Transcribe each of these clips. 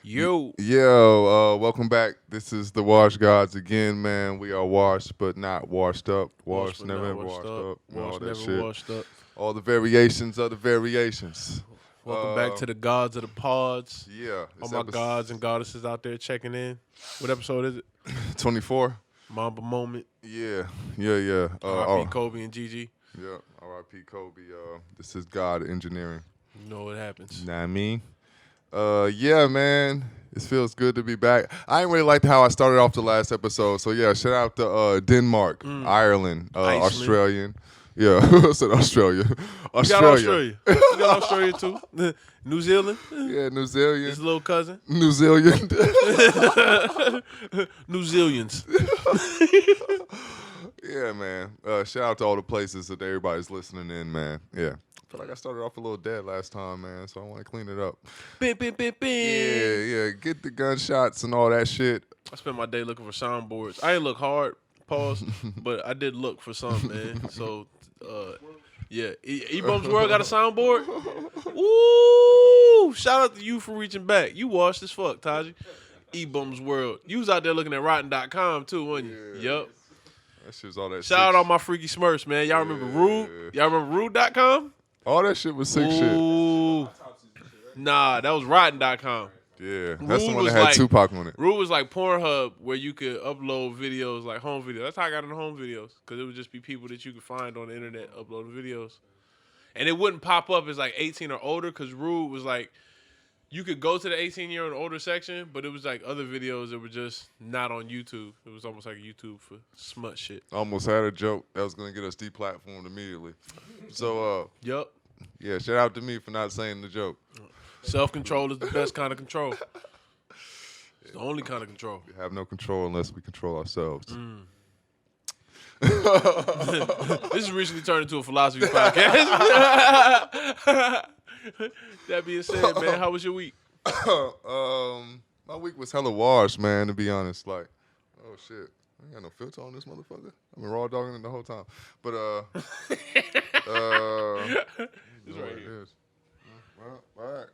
Welcome back. This is the Wash Gods again, man. We are washed but not washed up. Washed, never ever washed up. All Washed, that never shit. washed up. All the variations of the variations. Welcome back to the gods of the pods. Yeah. All my gods and goddesses out there checking in. What episode is it? 24. Mamba moment. Yeah. R.I.P. Kobe and Gigi. Yeah. R.I.P. Kobe. This is God engineering. You know what happens. You know what I mean? Yeah, man. It feels good to be back. I ain't really liked how I started off the last episode. So, yeah, shout out to Denmark, Ireland, Australian. Yeah, I said Australia. You got Australia. You got Australia, too. New Zealand. Yeah, New Zealand. His little cousin. New Zealand. New Zealands. Yeah, man. Shout out to all the places that everybody's listening in, man. Yeah. I feel like I started off a little dead last time, man, so I want to clean it up. Bing, bing, bing, bing. Yeah. Get the gunshots and all that shit. I spent my day looking for soundboards. I didn't look hard, pause, but I did look for some, man. So, yeah. E-Bum's World got a soundboard? Woo! Shout out to you for reaching back. You washed as fuck, Taji. E-Bum's World. You was out there looking at Rotten.com, too, wasn't you? Yeah. Yep. That shit's all that Shout out all my freaky smurfs, man. Y'all remember Rude? Y'all remember Rude.com? All that shit was sick Ooh. Nah, that was Rotten.com. shit. Yeah. That's the Rude one was that had like- Tupac on it. Rude was like Pornhub, where you could upload videos, like home videos. That's how I got into home videos, because it would just be people that you could find on the internet uploading videos. And it wouldn't pop up as like 18 or older, because Rude was like, you could go to the 18-year and older section, but it was like other videos that were just not on YouTube. It was almost like YouTube for smut shit. Almost had a joke that was going to get us deplatformed immediately. So, Yup. yeah, shout out to me for not saying the joke. Self-control is the best kind of control. It's the only kind of control. We have no control unless we control ourselves. This has recently turned into a philosophy podcast. That being said, man, how was your week? My week was hella washed, man, to be honest. Like, oh, shit. I ain't got no filter on this motherfucker. I've been raw dogging it the whole time. But, It's right here. It is. Well, all right.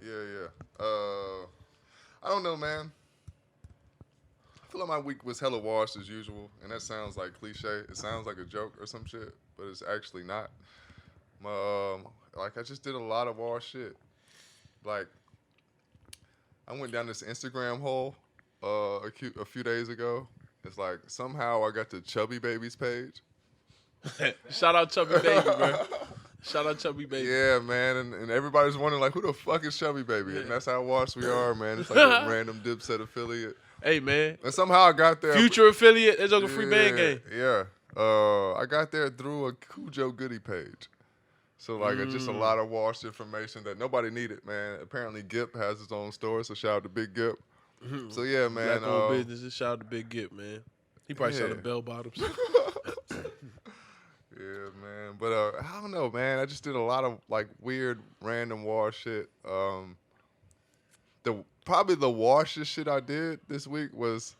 Yeah. I don't know, man. I feel like my week was hella washed as usual, and that sounds like cliche. It sounds like a joke or some shit, but it's actually not. I just did a lot of wash shit. Like, I went down this Instagram hole a few days ago. It's like somehow I got to Chubby Baby's page. Shout out Chubby Baby, bro. Shout out Chubby Baby. Yeah, man, and everybody's wondering, like, who the fuck is Chubby Baby? And that's how washed we are, man. It's like a random Dipset affiliate. Hey, man. And somehow I got there. Future affiliate. There's like a free band game. Yeah. I got there through a Cujo Goody page. So, like, it's just a lot of washed information that nobody needed, man. Apparently, Gip has his own store, so shout out to Big Gip. So, yeah, man. Black owned businesses. Shout out to Big Gip, man. He probably selling bell bottoms. Yeah, man. But I don't know, man. I just did a lot of like weird, random wash shit. Probably the washest shit I did this week was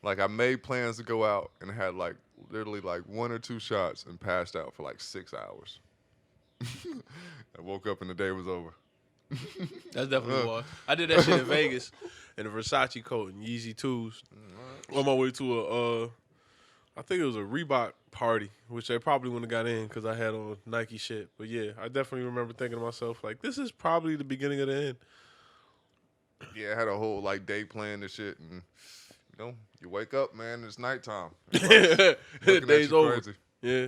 like I made plans to go out and had like literally like 1 or 2 shots and passed out for like 6 hours. I woke up and the day was over. That's definitely wash. I did that shit in Vegas in a Versace coat and Yeezy 2s. On my way to I think it was a Reebok party, which I probably wouldn't have got in because I had on Nike shit. But yeah, I definitely remember thinking to myself, like, this is probably the beginning of the end. Yeah, I had a whole like day planned and shit, and you know, you wake up, man, it's nighttime. The day's over. Crazy. Yeah,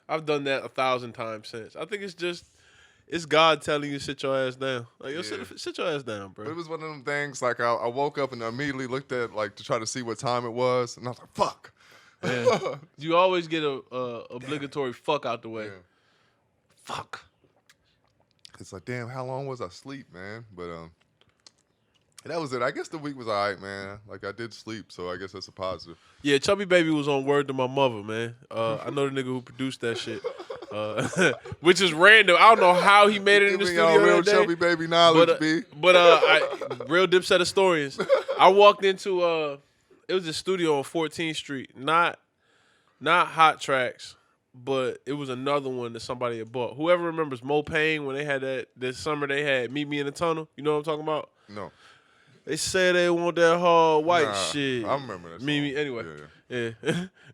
I've done that 1,000 times since. I think it's God telling you to sit your ass down. Like, yo, sit your ass down, bro. But it was one of them things. Like I woke up and immediately looked at like to try to see what time it was, and I was like, fuck. Yeah. You always get a obligatory fuck out the way. Yeah. Fuck. It's like, damn, how long was I asleep, man? But that was it. I guess the week was all right, man. Like, I did sleep, so I guess that's a positive. Yeah, Chubby Baby was on Word to My Mother, man. I know the nigga who produced that shit. Which is random. I don't know how he made it in the studio real that day. Chubby Baby knowledge, B. But real Dipset historians. I walked into it was a studio on 14th Street. Not Hot Tracks, but it was another one that somebody had bought. Whoever remembers Mo Payne when they had that summer they had Meet Me in the Tunnel. You know what I'm talking about? No. They say they want that hard white Nah, shit. I remember that song. Me. Anyway. Yeah.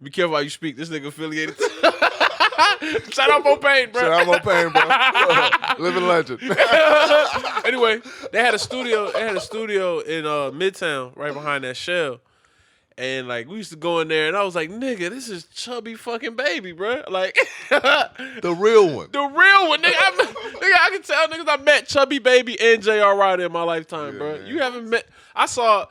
Be careful how you speak. This nigga affiliated. Shout out Mo Pain, bro. Shout out Mo Pain, bro. Living legend. Anyway, they had a studio in Midtown, right behind that Shell. And like we used to go in there, and I was like, "Nigga, this is Chubby fucking Baby, bro." Like The real one. the real one, nigga. I can tell niggas I met Chubby Baby and J.R. Ryder in my lifetime, Yeah, bro. man. You haven't met. I saw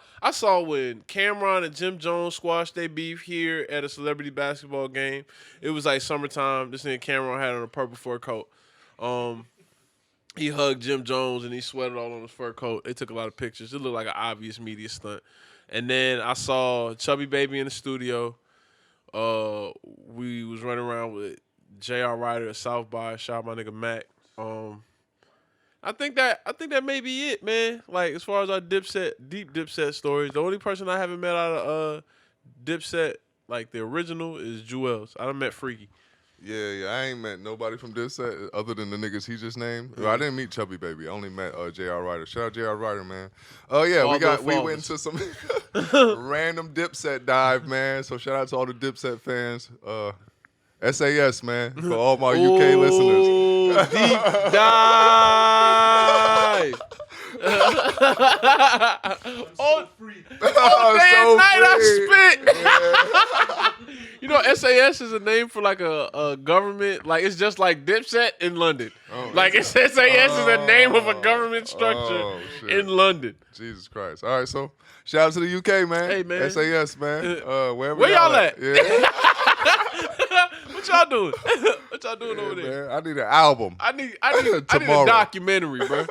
when Cameron and Jim Jones squashed their beef here at a celebrity basketball game. It was like summertime. This nigga Cameron had on a purple fur coat. He hugged Jim Jones and he sweated all on his fur coat. They took a lot of pictures. It looked like an obvious media stunt. And then I saw Chubby Baby in the studio. We was running around with J.R. Ryder at South by. Shout out my nigga Mac. I think that may be it, man. Like as far as our deep Dipset stories, the only person I haven't met out of Dipset, like the original, is Jewels. I done met Freaky. Yeah, I ain't met nobody from Dipset other than the niggas he just named. Well, I didn't meet Chubby Baby. I only met J.R. Ryder. Shout out J.R. Ryder, man. Oh yeah, we went into some random Dipset dive, man. So shout out to all the Dipset fans. SAS, man, for all my UK listeners. Deep dive. on day and night I spit. Yeah. You know, SAS is a name for like a government. Like it's just like Dipset in London. Like it's SAS is a name of a government structure in London. Jesus Christ! All right, so shout out to the UK, man. Hey, man. SAS, man. Where y'all at? Yeah. What y'all doing? What y'all doing over there? Man, I need an album. I need a documentary, bro.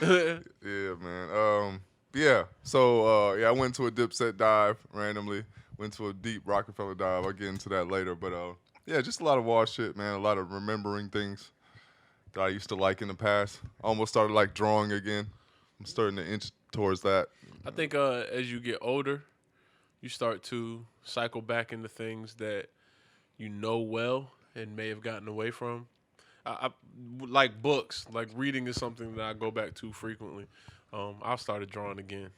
Yeah, man. Yeah. So I went to a Dipset dive randomly. Went to a deep Rockefeller dive. I'll get into that later. But yeah, just a lot of wild shit, man. A lot of remembering things that I used to like in the past. Almost started like drawing again. I'm starting to inch towards that. I think as you get older, you start to cycle back into things that you know well and may have gotten away from. I like books. Like reading is something that I go back to frequently. I've started drawing again.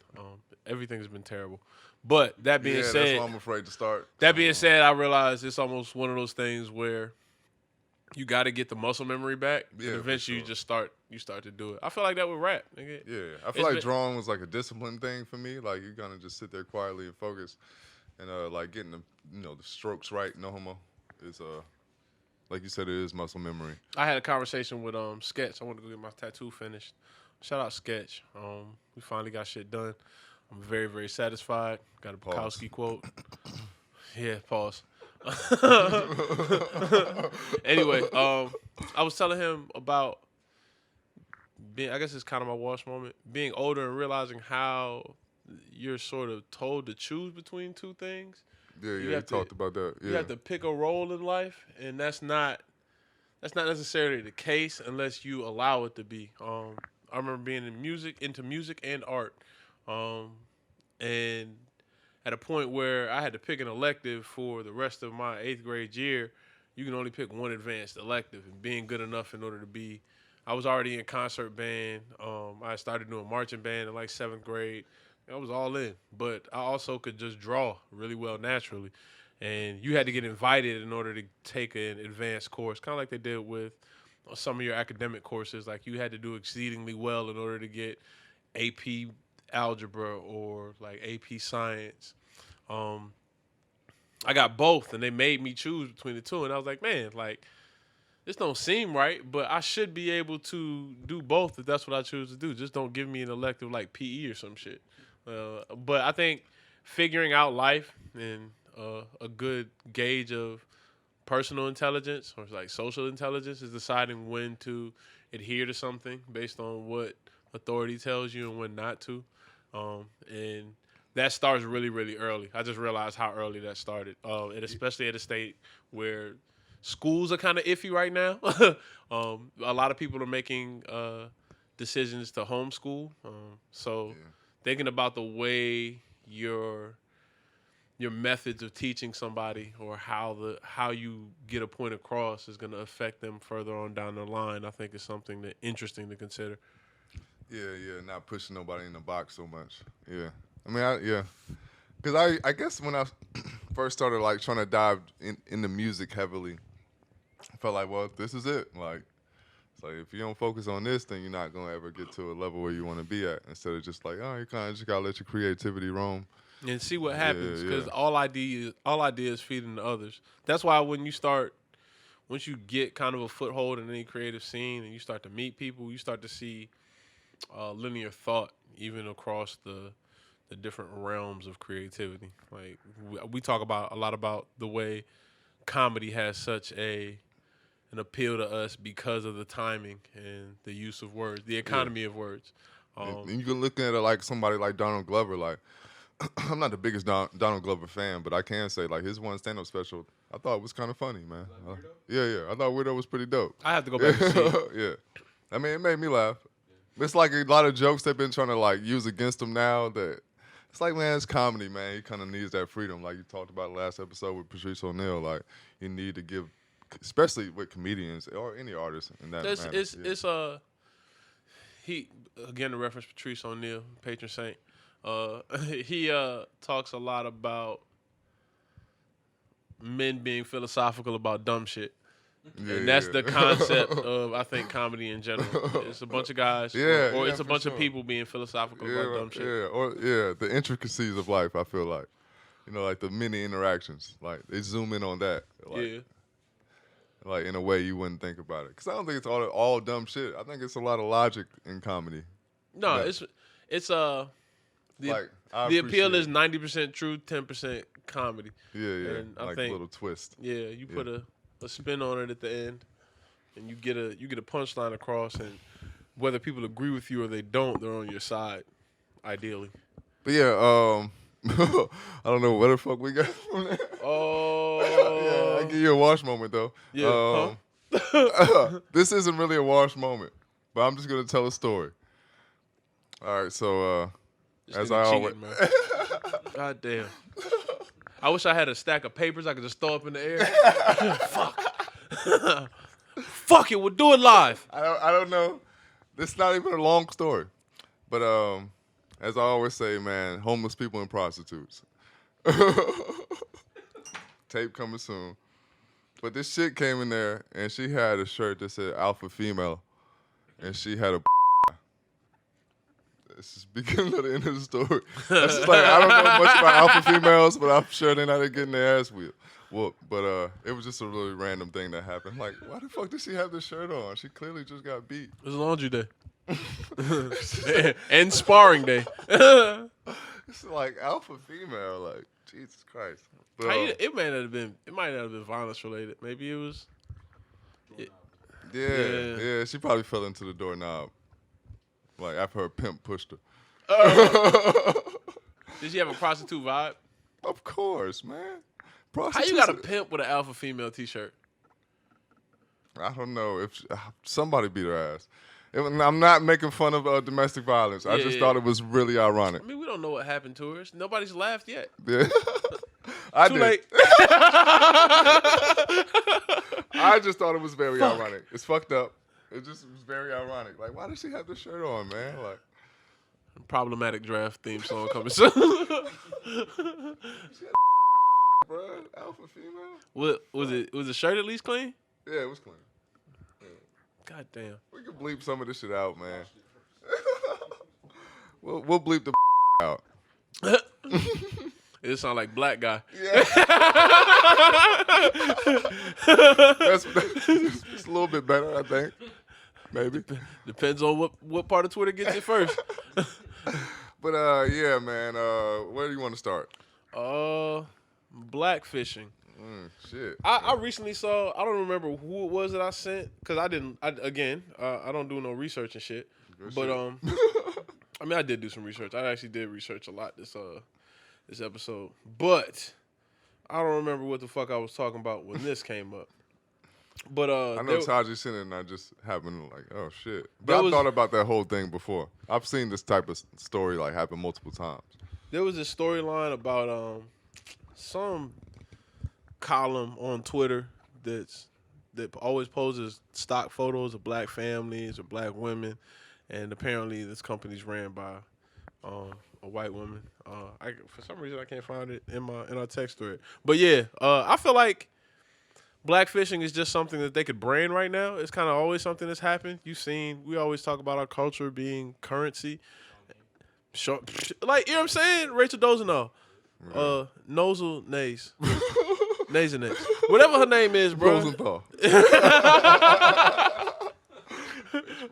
Everything's been terrible. But that being said, that's why I'm afraid to start. That being said, I realize it's almost one of those things where you got to get the muscle memory back. Yeah, and eventually sure. you start to do it. I feel like that with rap, nigga. Yeah, I feel like drawing was like a discipline thing for me. Like you gotta just sit there quietly and focus, and like getting the the strokes right. No homo is like you said, it is muscle memory. I had a conversation with Sketch. I wanted to go get my tattoo finished. Shout out Sketch. We finally got shit done. I'm very, very satisfied. Got a Bukowski quote. Yeah, pause. Anyway, I was telling him about being, I guess it's kind of my wash moment, being older and realizing how you're sort of told to choose between two things. Yeah, you talked about that. Yeah. You have to pick a role in life, and that's not necessarily the case unless you allow it to be. I remember being into music and art. And at a point where I had to pick an elective for the rest of my 8th grade year, you can only pick one advanced elective, and being good enough in order to be, I was already in concert band. I started doing marching band in like 7th grade. I was all in, but I also could just draw really well naturally. And you had to get invited in order to take an advanced course, kind of like they did with some of your academic courses. Like you had to do exceedingly well in order to get AP algebra or like AP science. I got both, and they made me choose between the two. And I was like, man, like this don't seem right, but I should be able to do both if that's what I choose to do. Just don't give me an elective like PE or some shit. But I think figuring out life and a good gauge of personal intelligence or like social intelligence is deciding when to adhere to something based on what authority tells you and when not to. And that starts really, really early. I just realized how early that started. And especially at a state where schools are kind of iffy right now. A lot of people are making decisions to homeschool. So thinking about the way your methods of teaching somebody or how you get a point across is going to affect them further on down the line, I think is something that interesting to consider. Yeah, not pushing nobody in the box so much. Yeah, I mean, yeah, because I guess when I first started like trying to dive into music heavily, I felt like, well, this is it. Like, it's like if you don't focus on this, then you're not gonna ever get to a level where you want to be at. Instead of just like, oh, you kind of just gotta let your creativity roam and see what happens. Because yeah. all idea is feeding the others. That's why when you start, once you get kind of a foothold in any creative scene and you start to meet people, you start to see linear thought even across the different realms of creativity. Like we talk about a lot about the way comedy has such an appeal to us because of the timing and the use of words, the Yeah. economy of words. And you can look at it like somebody like Donald Glover. Like, I'm not the biggest Donald Glover fan, but I can say like his one stand-up special, I thought was kind of funny, man. Yeah. I thought Weirdo was pretty dope. I have to go back and see it. Yeah. I mean, it made me laugh. It's like a lot of jokes they've been trying to like use against him now. That it's like, man, it's comedy, man. He kind of needs that freedom, like you talked about last episode with Patrice O'Neal. Like, you need to give, especially with comedians or any artist in that. It's he again to reference Patrice O'Neal, patron saint. He talks a lot about men being philosophical about dumb shit. And that's the concept of, I think, comedy in general. It's a bunch of guys, or it's a bunch of people being philosophical about dumb shit. The intricacies of life. I feel like, like the many interactions. Like they zoom in on that. Like, like in a way you wouldn't think about it. Because I don't think it's all dumb shit. I think it's a lot of logic in comedy. No, it's the appeal is 90% truth, 10% comedy. Yeah. And I think a little twist. Yeah, you put a spin on it at the end, and you get a punchline across, and whether people agree with you or they don't, they're on your side, ideally. But yeah, I don't know what the fuck we got from there. Oh, yeah, I give you a wash moment though. Yeah. This isn't really a wash moment, but I'm just gonna tell a story. All right, so as I always, God damn. I wish I had a stack of papers I could just throw up in the air. Fuck. Fuck it, we'll do it live. I don't know. This is not even a long story. But as I always say, man, homeless people and prostitutes. Tape coming soon. But this shit came in there, and she had a shirt that said alpha female, and she had a This is beginning of the end of the story. That's just like, I don't know much about alpha females, but I'm sure they're not getting their ass whooped. But it was just a really random thing that happened. Like, why the fuck did she have this shirt on? She clearly just got beat. It was laundry day. And sparring day. It's like alpha female, like, Jesus Christ. But, it might not have been violence related. Maybe it was. Yeah, she probably fell into the doorknob. Like, after her pimp pushed her. Did she have a prostitute vibe? Of course, man. How you got a pimp with an alpha female t-shirt? I don't know. If somebody beat her ass. I'm not making fun of domestic violence. I just thought it was really ironic. I mean, we don't know what happened to her. Nobody's laughed yet. Yeah. Too late. I just thought it was very ironic. It's fucked up. It just was very ironic. Like, why does she have this shirt on, man? Like, problematic draft theme song coming soon. Bro, alpha female. What was it? Was the shirt at least clean? Yeah, it was clean. Yeah. God damn. We can bleep some of this shit out, man. we'll bleep the out. It sound like black guy. Yeah. That's a little bit better, I think. Maybe. Depends on what part of Twitter gets it first. But yeah, man. Where do you want to start? Blackfishing. Shit. I recently saw. I don't remember who it was that I sent because I don't do no research and shit. Good but shit. I mean, I did do some research. I actually did research a lot this episode, but I don't remember what the fuck I was talking about when this came up. But I know Taji sent it, and I just happened to like, oh shit. But I thought about that whole thing before. I've seen this type of story like happen multiple times. There was this storyline about some column on Twitter that always poses stock photos of black families or black women, and apparently this company's ran by a white woman. For some reason I can't find it in our text thread. But yeah, I feel like blackfishing is just something that they could brand right now. It's kind of always something that's happened. We always talk about our culture being currency. Like, you know what I'm saying? Rachel Dolezal, Nays. Nays and Nays. Whatever her name is, bro. Rosenthal.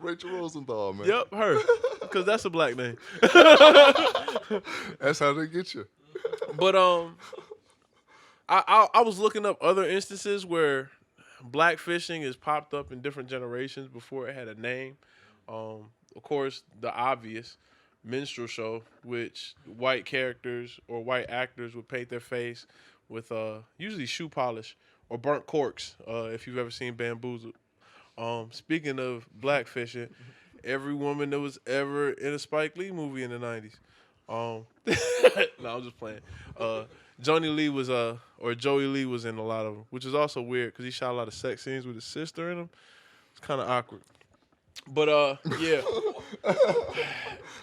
Rachel Rosenthal, man. Yep, her. Because that's a black name. That's how they get you. But I was looking up other instances where blackfishing has popped up in different generations before it had a name. Of course, the obvious minstrel show, which white characters or white actors would paint their face with usually shoe polish or burnt corks, if you've ever seen Bamboozled. Speaking of blackfishing, every woman that was ever in a Spike Lee movie in the 90s. No, I'm just playing. Joey Lee was in a lot of them, which is also weird because he shot a lot of sex scenes with his sister in them. It's kind of awkward. But yeah.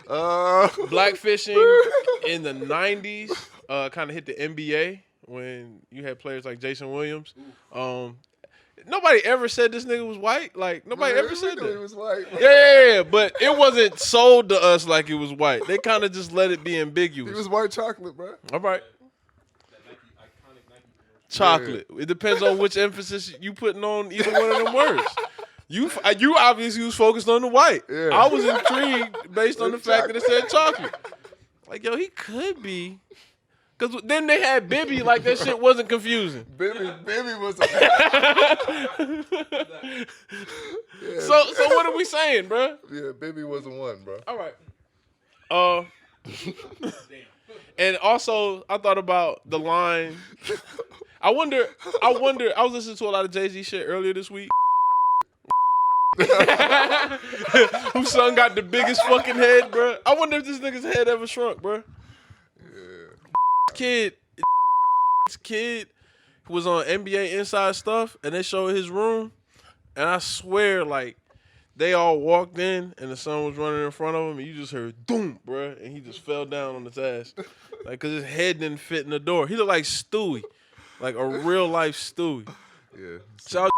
Blackfishing in the 90s kind of hit the NBA when you had players like Jason Williams. Nobody ever said this nigga was white. Like, nobody ever said that. He was white. Yeah, but it wasn't sold to us like it was white. They kind of just let it be ambiguous. He was white chocolate, bro. All right. Chocolate. Yeah. It depends on which emphasis you putting on either one of them words. You obviously was focused on the white. Yeah. I was intrigued based on the fact that it said chocolate. Like, yo, he could be. Because then they had Bibby, like that shit wasn't confusing. Bibby was yeah. So what are we saying, bro? Yeah, Bibby was the one, bro. All right. And also, I thought about the line. I wonder, I was listening to a lot of JayZ shit earlier this week. Whose son got the biggest fucking head, bro? I wonder if this nigga's head ever shrunk, bro. Kid was on NBA Inside Stuff, and they showed his room, and I swear, like, they all walked in, and the son was running in front of him, and you just heard doom, bro, and he just fell down on his ass, like, cause his head didn't fit in the door. He looked like Stewie, like a real life Stewie. Yeah. Shout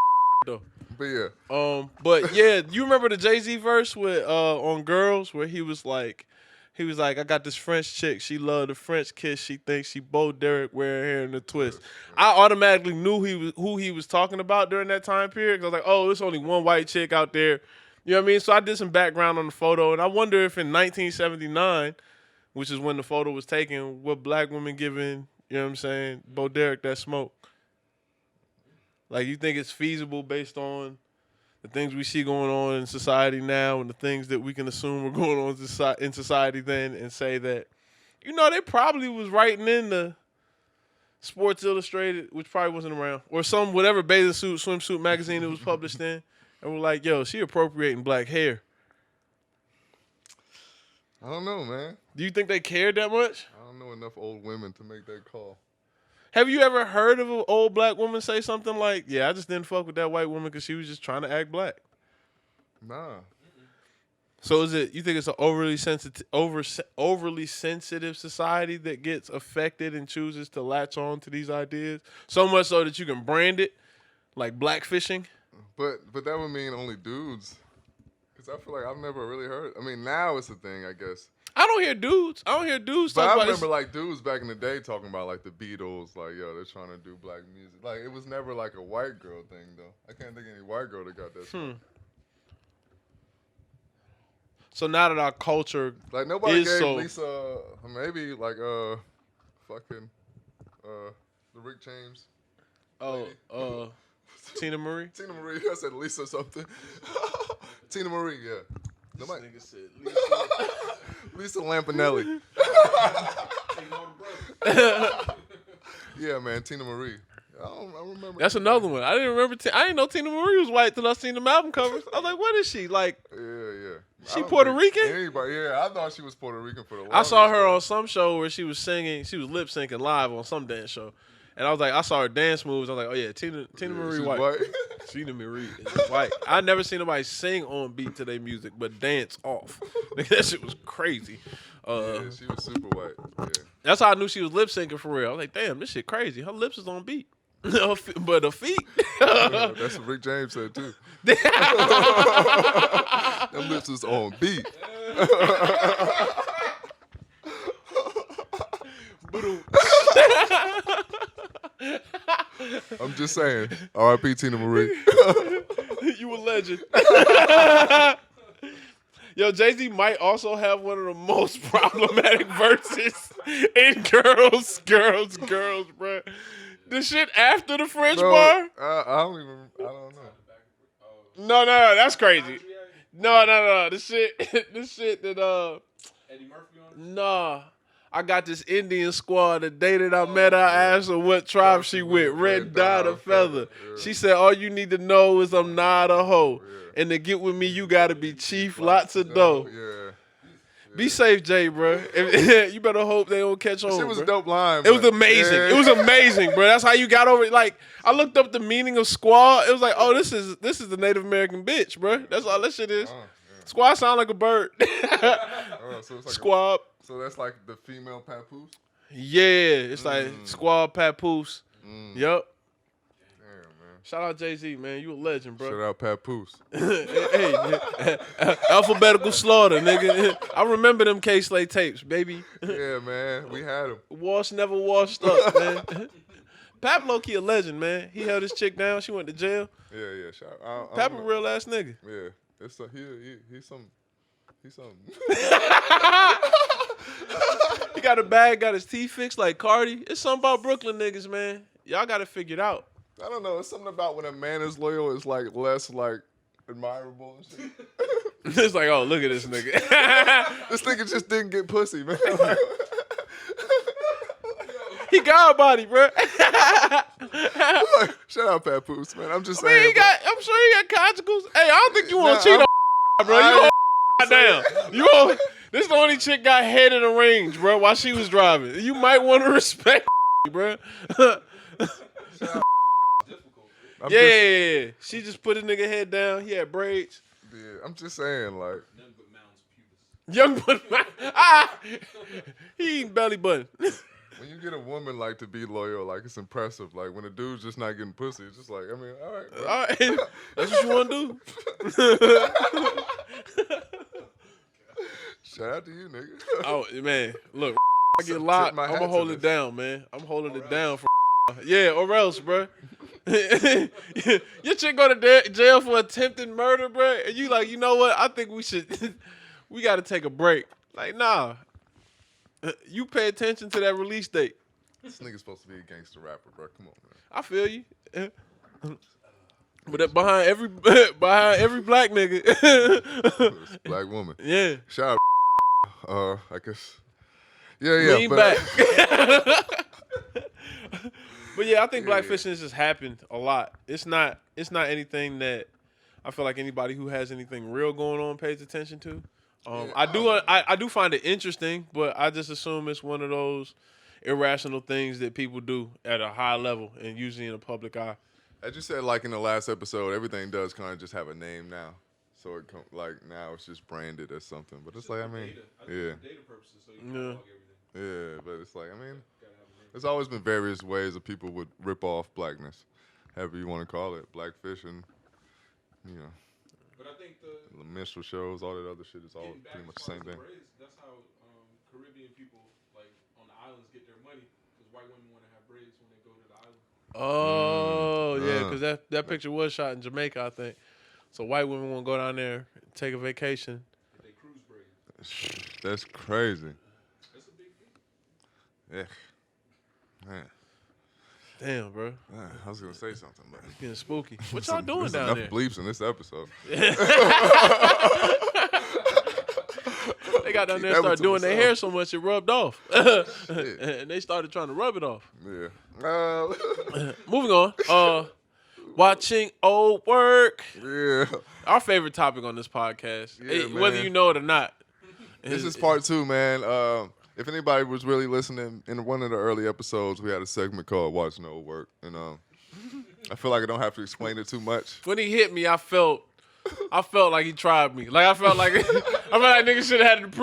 though. But yeah. But yeah, you remember the JayZ verse with on Girls where he was like, I got this French chick. She loved the French kiss. She thinks she Bo Derek wearing hair in a twist. I automatically knew who he was talking about during that time period. Cause I was like, oh, there's only one white chick out there. You know what I mean? So I did some background on the photo, and I wonder if in 1979, which is when the photo was taken, what black women giving, you know what I'm saying, Bo Derek that smoke. Like, you think it's feasible based on the things we see going on in society now and the things that we can assume were going on in society then, and say that, you know, they probably was writing in the Sports Illustrated, which probably wasn't around, or some whatever bathing suit, swimsuit magazine it was published in, and we're like, yo, she appropriating black hair. I don't know, man. Do you think they cared that much? I don't know enough old women to make that call. Have you ever heard of an old black woman say something like, yeah, I just didn't fuck with that white woman because she was just trying to act black? Nah. So you think it's an overly sensitive society that gets affected and chooses to latch on to these ideas? So much so that you can brand it like blackfishing? But that would mean only dudes. Because I feel like I've never really heard. I mean, now it's a thing, I guess. I don't hear dudes talking but about I remember like dudes back in the day talking about like the Beatles, like, yo, they're trying to do black music. Like, it was never like a white girl thing, though. I can't think of any white girl that got that shit. So now that our culture like nobody is gave so... Lisa, maybe like fucking the Rick James. Oh, Tina Marie? Tina Marie, I said Lisa something. Tina Marie, yeah. Nobody. This nigga said Lisa Lampanelli. Yeah, man, Tina Marie. I remember. That's another one. I didn't remember. I didn't know Tina Marie was white till I seen the album covers. I was like, what is she? Like, yeah. She Puerto Rican? Anybody? Yeah, I thought she was Puerto Rican for the longest. I saw her on some show where she was singing. She was lip syncing live on some dance show. And I was like, I saw her dance moves. I was like, oh yeah, Tina Marie white. Tina Marie is white. I never seen nobody sing on beat to their music, but dance off. Nigga, that shit was crazy. Yeah, she was super white. Yeah. That's how I knew she was lip syncing for real. I was like, damn, this shit crazy. Her lips is on beat. But her feet. Yeah, that's what Rick James said too. Them lips is on beat. I'm just saying. R.I.P. Tina Marie. You a legend. Yo, JayZ might also have one of the most problematic verses in girls, bro. The shit after the French bar? I don't know. No, that's crazy. No. This shit that Eddie Murphy on it? nah. I got this Indian squad. The day that I met her, I asked her what tribe she with. Red dot or feather. Yeah. She said, all you need to know is I'm not a hoe. Yeah. And to get with me, you got to be chief, lots of dough. Yeah. Be safe, Jay, bro. You better hope they don't catch on. It was bro. a dope line. It was amazing. Yeah. It was amazing, bro. That's how you got over it. Like, I looked up the meaning of squaw. It was like, oh, this is the Native American bitch, bro. That's all that shit is. Yeah. Squaw sound like a bird. So it's like Squab. so that's like the female papoose? Yeah, it's like squaw papoose. Yup. Damn, man. Shout out JayZ, man. You a legend, bro. Shout out papoose. Hey, alphabetical slaughter, nigga. I remember them K-Slay tapes, baby. Yeah, man. We had him. Wash never washed up, man. Pap low-key a legend, man. He held his chick down. She went to jail. Yeah. Shout out. Pap a real ass nigga. Yeah. It's he's something. He got a bag, got his teeth fixed like Cardi. It's something about Brooklyn niggas, man. Y'all got to figure it out. I don't know. It's something about when a man is loyal is like less like admirable and shit. It's like, oh, look at this nigga. This nigga just didn't get pussy, man. He got a body, bro. Shout out Papoose, man. I'm just I mean, saying. I'm sure he got conjugals. Hey, I don't think you want to cheat on bro. You down. This the only chick got head in the range, bro, while she was driving. You might want to respect bro. Yeah. She just put his nigga head down. He had braids. Yeah, I'm just saying, like. Young but he eating belly button. When you get a woman like to be loyal, like it's impressive. Like when a dude's just not getting pussy, it's just like, I mean, all right. Bro. All right. That's what you want to do? Shout out to you, nigga. Oh, man. Look, I get locked, I'm going to hold it down, man. I'm holding it down for yeah, or else, bro. Your chick go to jail for attempted murder, bro. And you like, you know what? I think we got to take a break. Like, nah. You pay attention to that release date. This nigga's supposed to be a gangster rapper, bro. Come on, man. I feel you. But behind every black nigga, This black woman. yeah. Shout out. I guess. Yeah. Lean but, back. But yeah, I think Blackfishing has just happened a lot. It's not anything that I feel like anybody who has anything real going on pays attention to. I do find it interesting, but I just assume it's one of those irrational things that people do at a high level and usually in the public eye. as you said, like in the last episode, everything does kind of just have a name now. So it like now it's just branded as something. But it's like, I mean, Data purposes, so you can log everything. Yeah, but it's like, I mean, there's always been various ways that people would rip off blackness, however you want to call it. Blackfishing, you know. But I think the minstrel shows, all that other shit is all pretty much the same thing. Braids, that's how Caribbean people, like, on the islands get their money, because white women want to have braids when they go to the island. Oh, yeah, because that picture was shot in Jamaica, I think. So white women want to go down there, take a vacation. Get they cruise braids. That's crazy. That's a big deal. Yeah. Man. Damn, bro. I was going to say something, but... It's getting spooky. What y'all doing down enough there? bleeps in this episode. They got down there and started doing their hair so much it rubbed off. And they started trying to rub it off. Yeah. Moving on. Watching old work. Yeah. Our favorite topic on this podcast. Yeah, whether man. you know it or not. This is part 2, man. If anybody was really listening, in one of the early episodes, we had a segment called Watching Old Work. And I feel like I don't have to explain it too much. When he hit me, I felt like he tried me. Like I felt like niggas should have had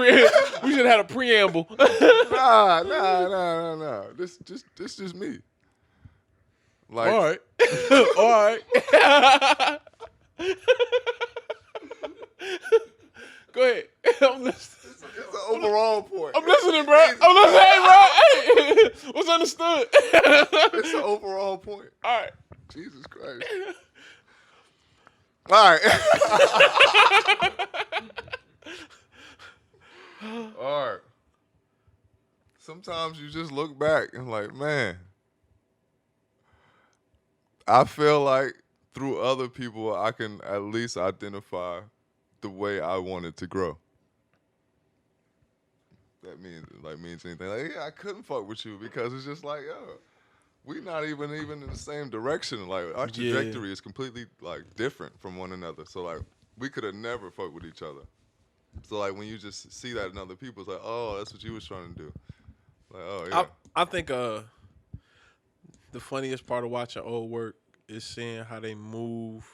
we should have had a preamble. Nah. This just me. Like, All right. All right. Go ahead. I'm listening. It's an overall point. I'm listening, bro. I'm listening. Hey, bro. Hey. What's understood? It's an overall point. All right. Jesus Christ. All right. All right. Sometimes you just look back and like, man, I feel like through other people, I can at least identify the way I wanted to grow. That means anything. Like, yeah, I couldn't fuck with you because it's just like, yo, we not even in the same direction. Like, our trajectory is completely like different from one another. So like, we could have never fucked with each other. So like, when you just see that in other people, it's like, oh, that's what you was trying to do. Like, oh yeah. I think the funniest part of watching old work is seeing how they move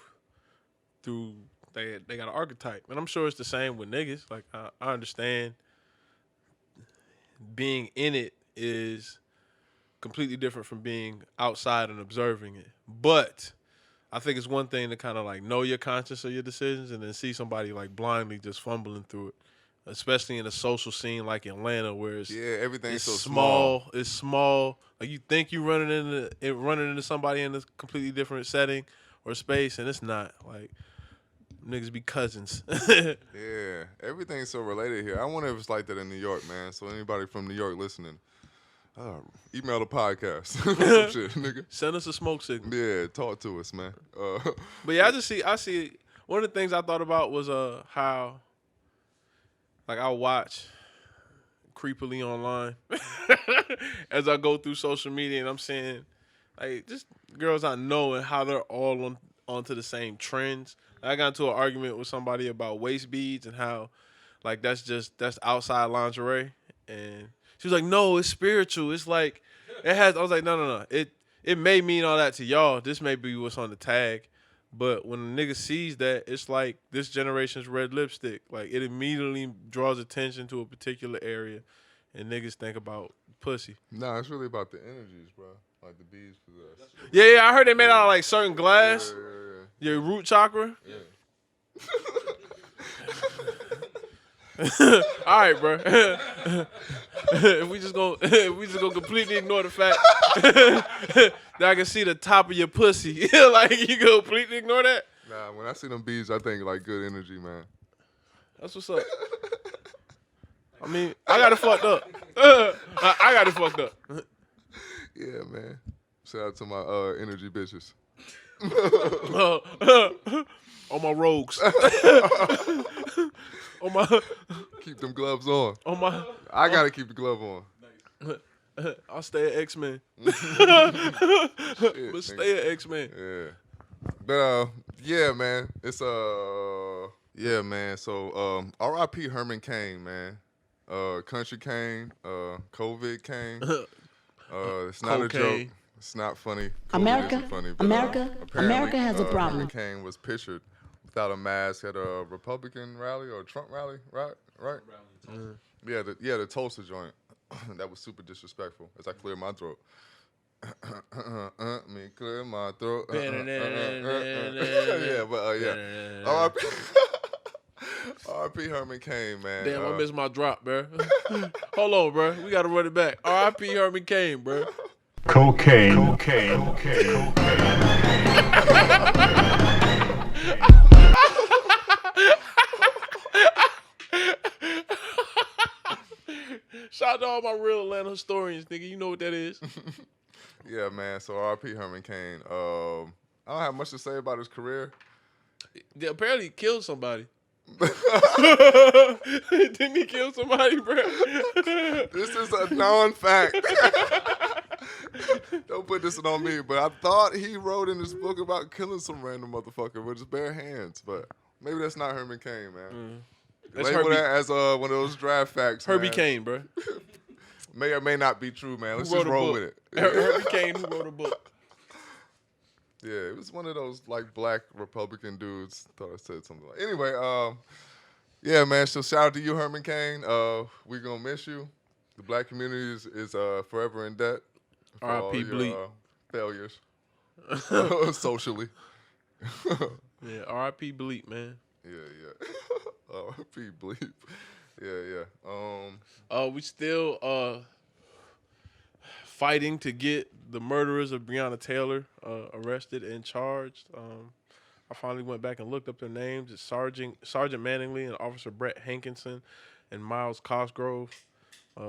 through. They got an archetype, and I'm sure it's the same with niggas. Like I understand being in it is completely different from being outside and observing it. But I think it's one thing to kind of like know your conscience of your decisions, and then see somebody like blindly just fumbling through it. Especially in a social scene like Atlanta, where everything's so small. It's small. Like you think you running into somebody in a completely different setting or space, and it's not. Like niggas be cousins. Yeah, everything's so related here. I wonder if it's like that in New York, man. So anybody from New York listening, email the podcast. Some shit, nigga. Send us a smoke signal. Yeah, talk to us, man. But yeah, I see. One of the things I thought about was how. Like, I watch creepily online as I go through social media, and I'm seeing, like, just girls I know and how they're all onto the same trends. I got into an argument with somebody about waist beads and how, like, that's outside lingerie. And she was like, no, it's spiritual. It's like, I was like, no. It may mean all that to y'all. This may be what's on the tag. But when a nigga sees that, it's like this generation's red lipstick. Like, it immediately draws attention to a particular area, and niggas think about pussy. Nah, it's really about the energies, bro. Like the bees possess. Yeah, I heard they made out of, like, certain glass. Yeah. Your root chakra. Yeah. All right, bro. if we just gonna completely ignore the fact that I can see the top of your pussy, like you completely ignore that? Nah, when I see them bees, I think like good energy, man. That's what's up. I mean, I got it fucked up. I got it fucked up. Yeah, man. Shout out to my energy bitches. On my rogues. On my keep them gloves on. On my I gotta keep the glove on. I'll stay at X-Men. But stay at X-Men. Yeah. But yeah, man. It's yeah, man. So R.I.P. Herman Cain, man. Country Cain, COVID Cain. It's not Cocaine. a joke. It's not funny. America, funny, but, America has a problem. Herman Cain was pictured without a mask at a Republican rally or a Trump rally, right? Yeah, the Tulsa joint. That was super disrespectful. As I clear my throat. Me clear my throat. Yeah, but yeah. R.I.P. Herman Cain, man. Damn, I missed my drop, bro. Hold on, bro. We gotta run it back. R.I.P. Herman Cain, bro. Cocaine. Shout out to all my real Atlanta historians, nigga. You know what that is. Yeah, man. So R.I.P. Herman Cain. I don't have much to say about his career. Apparently he killed somebody. Didn't he kill somebody, bro? This is a known fact. Don't put this on me, but I thought he wrote in his book about killing some random motherfucker with his bare hands, but maybe that's not Herman Cain, man. Label that as one of those draft facts, Herbie Cain, bro. May or may not be true, man. Let's just roll with it. Herbie Cain, who wrote a book. Yeah, it was one of those like black Republican dudes. Thought I said something like. Anyway, yeah, man. So shout out to you, Herman Cain. We gonna miss you. The black community is forever in debt for all R.I.P. your Bleep. failures socially. Yeah, R.I.P. Bleep, man. Yeah. R.I.P. Bleep. Yeah. We still fighting to get the murderers of Breonna Taylor arrested and charged. I finally went back and looked up their names. It's Sergeant Manningly and Officer Brett Hankinson and Miles Cosgrove.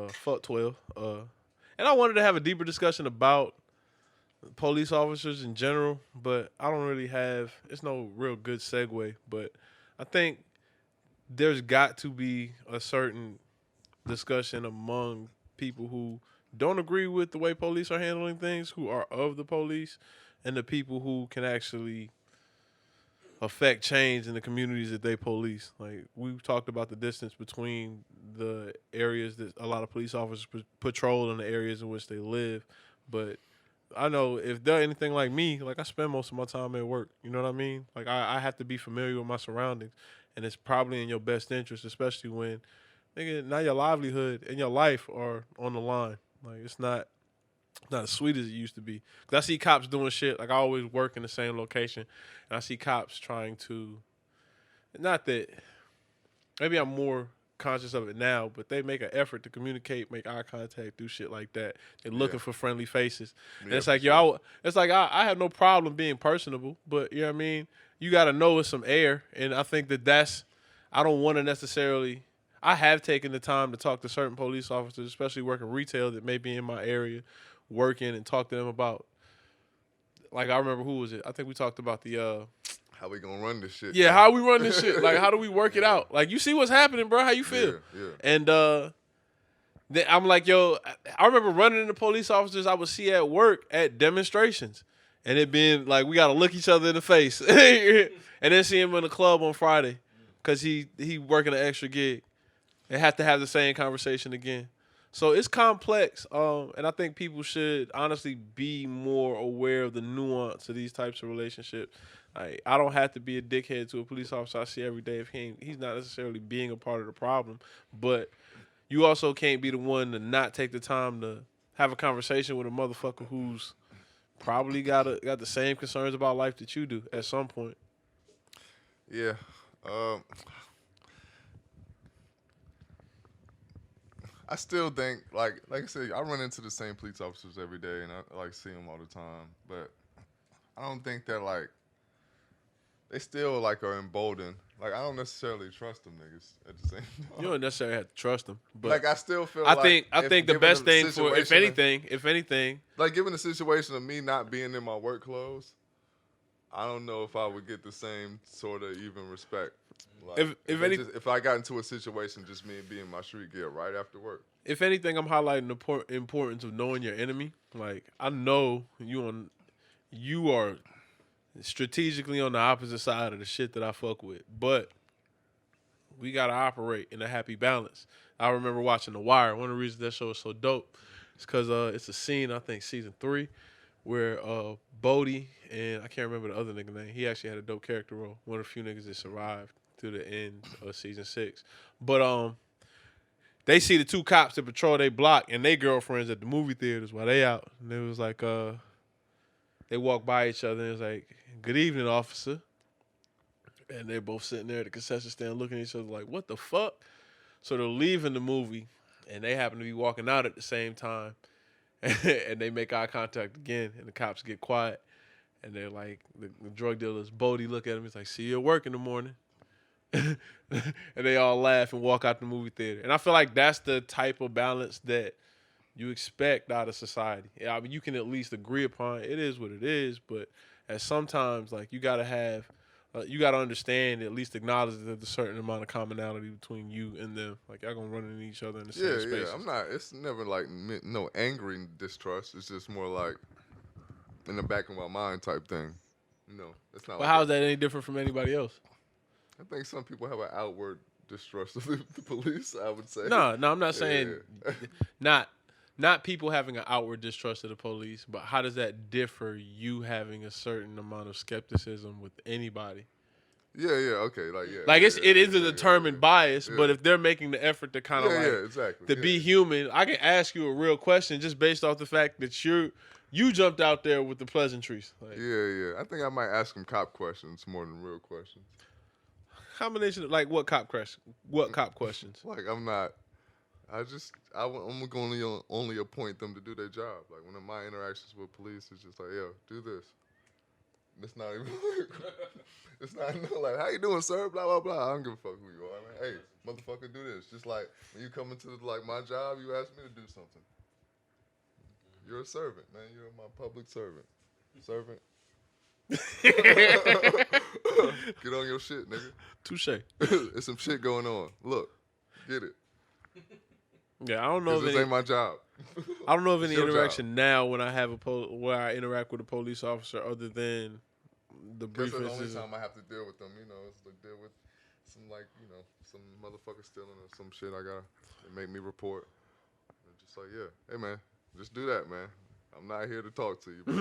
Fuck 12. And I wanted to have a deeper discussion about police officers in general, but I don't really have. It's no real good segue. But I think there's got to be a certain discussion among people who don't agree with the way police are handling things, who are of the police, and the people who can actually affect change in the communities that they police. Like, we've talked about the distance between the areas that a lot of police officers patrol and the areas in which they live. But I know if they're anything like me, like I spend most of my time at work. You know what I mean? Like I have to be familiar with my surroundings, and it's probably in your best interest, especially when, nigga, now your livelihood and your life are on the line. Like, it's not as sweet as it used to be. 'Cause I see cops doing shit. Like, I always work in the same location, and I see cops trying to, not that, maybe I'm more conscious of it now, but they make an effort to communicate, make eye contact, do shit like that. They're looking for friendly faces. And it's like, I have no problem being personable, but you know what I mean? You got to know it's some air. And I think I don't want to necessarily, I have taken the time to talk to certain police officers, especially working retail that may be in my area, working, and talk to them about, like, I remember, who was it? I think we talked about the, how we gonna run this shit? yeah, how we run this shit. Like, how do we work it out? Like, you see what's happening, bro. How you feel? Yeah. And then I'm like, yo, I remember running into police officers I would see at work at demonstrations. And it being like, we got to look each other in the face. And then see him in the club on Friday because he working an extra gig. And have to have the same conversation again. So it's complex. And I think people should honestly be more aware of the nuance of these types of relationships. I don't have to be a dickhead to a police officer I see every day if he's not necessarily being a part of the problem. But you also can't be the one to not take the time to have a conversation with a motherfucker who's probably got the same concerns about life that you do at some point. Yeah. I still think, like I said, I run into the same police officers every day, and I like see them all the time. But I don't think that, like, they still like are emboldened. Like, I don't necessarily trust them niggas at the same time. You don't necessarily have to trust them, but like, I still feel I like think the best thing for, if anything, like, given the situation of me not being in my work clothes, I don't know if I would get the same sort of even respect. Like, if I got into a situation just me being in my street gear right after work. If anything, I'm highlighting the importance of knowing your enemy. Like, I know you are strategically on the opposite side of the shit that I fuck with, but we gotta operate in a happy balance. I remember watching The Wire. One of the reasons that show is so dope is because it's a scene, I think season 3, where Bodie and I can't remember the other nigga name. He actually had a dope character role. One of the few niggas that survived to the end of season 6. But they see the two cops that patrol their block and their girlfriends at the movie theaters while they out. And it was like they walk by each other and it was like, "Good evening, officer." And they're both sitting there at the concession stand looking at each other like, what the fuck? So they're leaving the movie and they happen to be walking out at the same time. And they make eye contact again and the cops get quiet. And they're like, the drug dealers, Bodie, look at him. He's like, "See you at work in the morning." And they all laugh and walk out the movie theater. And I feel like that's the type of balance that you expect out of society. Yeah, I mean, you can at least agree upon it is what it is, but at sometimes, like, you gotta have, you gotta understand, at least acknowledge that there's a certain amount of commonality between you and them. Like, y'all gonna run into each other in the same space. Yeah, I'm not. It's never like no angry distrust. It's just more like in the back of my mind type thing. No, it's not. Well, how is that any different from anybody else? I think some people have an outward distrust of the police, I would say. No, I'm not saying not not people having an outward distrust of the police, but how does that differ you having a certain amount of skepticism with anybody? Yeah, okay, like Like yeah, it is a determined bias, yeah. but if they're making the effort to kind of exactly. to be human, I can ask you a real question just based off the fact that you jumped out there with the pleasantries. Like, I think I might ask them cop questions more than real questions. Combination of like what cop questions? What cop questions? Like I'm going to only appoint them to do their job. Like when my interactions with police is just like, yo, do this. It's not even. It's not like, how you doing, sir? Blah blah blah. I don't give a fuck who you are, man. Hey, motherfucker, do this. Just like when you come into like my job, you ask me to do something. You're a servant, man. You're my public servant. Servant. Get on your shit, nigga. Touche. There's some shit going on. Look, get it. Yeah, I don't know if this ain't my job. I don't know of any your interaction job. now when I have where I interact with a police officer other than the That's briefest. the only time I have to deal with them. You know, it's like deal with some some motherfucker stealing or some shit. They make me report. And just like, yeah, hey man, just do that, man. I'm not here to talk to you. But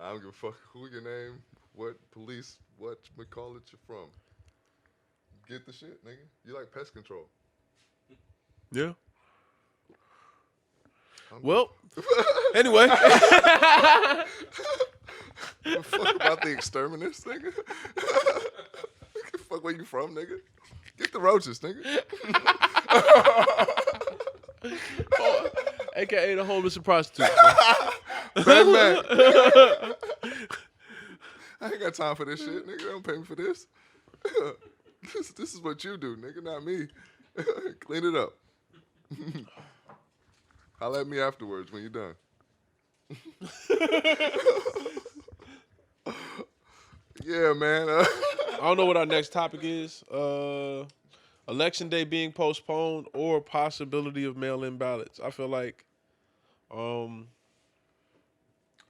I don't give a fuck who your name, what police, what McCall it you're from. Get the shit, nigga. You like pest control. Yeah. Well, anyway. Fuck about the exterminators, nigga. Fuck where you from, nigga. Get the roaches, nigga. AKA the homeless and prostitutes. Man. I ain't got time for this shit, nigga. They don't pay me for this. This is what you do, nigga, not me. Clean it up. Holla at me afterwards when you're done. Yeah, man. I don't know what our next topic is. Election day being postponed or possibility of mail-in ballots. I feel like I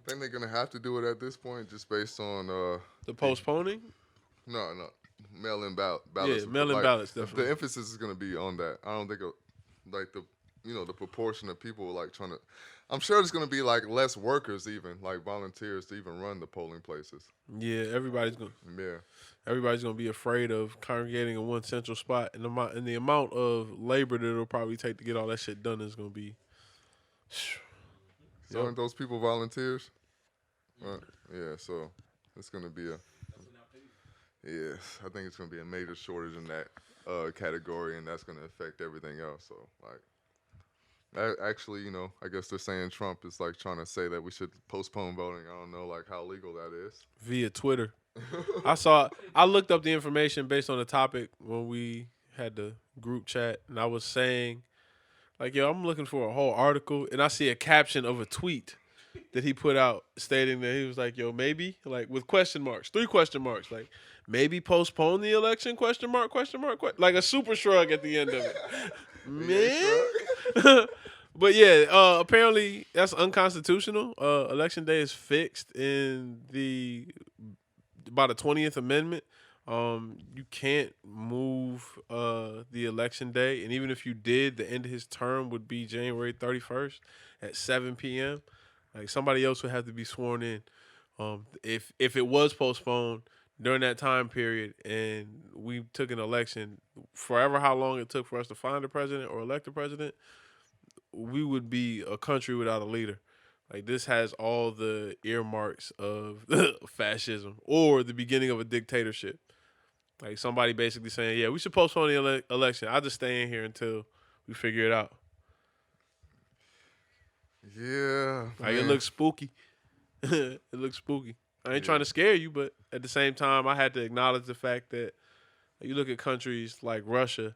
think they're gonna have to do it at this point, just based on the postponing. No, mail-in ballots. Yeah, mail-in ballots. Definitely. The emphasis is gonna be on that. I don't think the proportion of people like trying to. I'm sure there's gonna be like less workers, even like volunteers to even run the polling places. Yeah, everybody's gonna be afraid of congregating in one central spot, and the amount of labor that it'll probably take to get all that shit done is gonna be. So aren't those people volunteers? Yeah, so it's gonna be I think it's gonna be a major shortage in that category, and that's gonna affect everything else. So actually, I guess they're saying Trump is like trying to say that we should postpone voting. I don't know like how legal that is. Via Twitter. I looked up the information based on the topic when we had the group chat, and I was saying, like, yo, I'm looking for a whole article, and I see a caption of a tweet that he put out stating that he was like, yo, maybe, like, with question marks, 3 question marks, like, maybe postpone the election, question mark, like a super shrug at the end of it. Man. But yeah, apparently that's unconstitutional. Election day is fixed by the 20th Amendment. You can't move the election day, and even if you did, the end of his term would be January 31st at 7 p.m. Like somebody else would have to be sworn in. If it was postponed during that time period, and we took an election, forever how long it took for us to find a president or elect a president, we would be a country without a leader. Like, this has all the earmarks of fascism or the beginning of a dictatorship. Like, somebody basically saying, yeah, we should postpone the election. I'll just stay in here until we figure it out. Yeah. Like, it looks spooky. It looks spooky. I ain't trying to scare you, but at the same time, I had to acknowledge the fact that you look at countries like Russia,